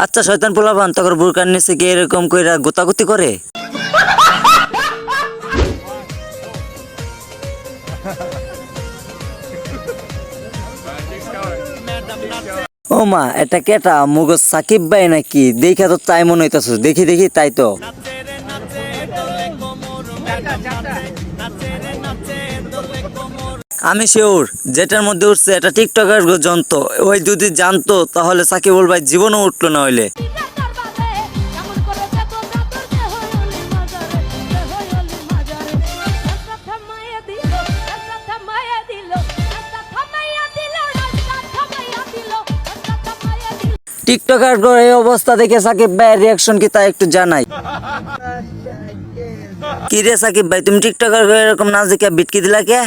আচ্ছা শয়তান পোলাপান তোর বুরকার নিচে কি এরকম কইরা গোতাগুতি করে? ও মা এটা কেটা মুগো সাকিব ভাই নাকি? দেখা তো তাই মনে হইতাছ, দেখি দেখি তাই তো। আমি শিওর যেটার মধ্যে উঠছে এটা টিকটকের যন্ত্র। ওই যদি জানতো তাহলে সাকিবুল ভাই জীবনও উঠলো না হইলে। টিকটকার এই অবস্থা দেখে সাকিব ভাইয়ের রিয়াকশন কি তা একটু জানাই। কি রে সাকিব ভাই, তুমি টিকটকার এরকম নাচ দেখে বিটকি দিলা কে?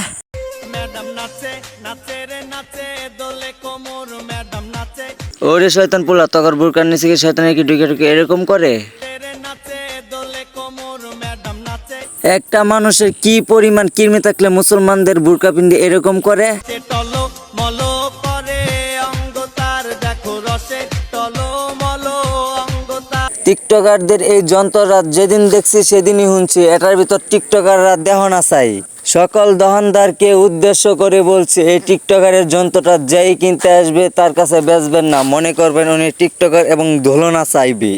ওরে শয়তান পোলা, তখন বুরকার নিচে কি শয়তানের কি ঢুকে ঢুকে এরকম করে? একটা মানুষের কি পরিমাণ কৃমি থাকলে মুসলমানদের বুরকা পিন্ডি এরকম করে? টিকটকারদের এই যন্ত্ররা যেদিন দেখছি সেদিনই শুনছি, এটার ভিতর টিকটকাররা দেহ না চাই। সকল দোকানদারকে উদ্দেশ্য করে বলছি, এই টিকটকারের যন্ত্রটা যেই কিনতে আসবে তার কাছে বেচবেন না, মনে করবেন উনি টিকটকার এবং ধুলো না চাইবে।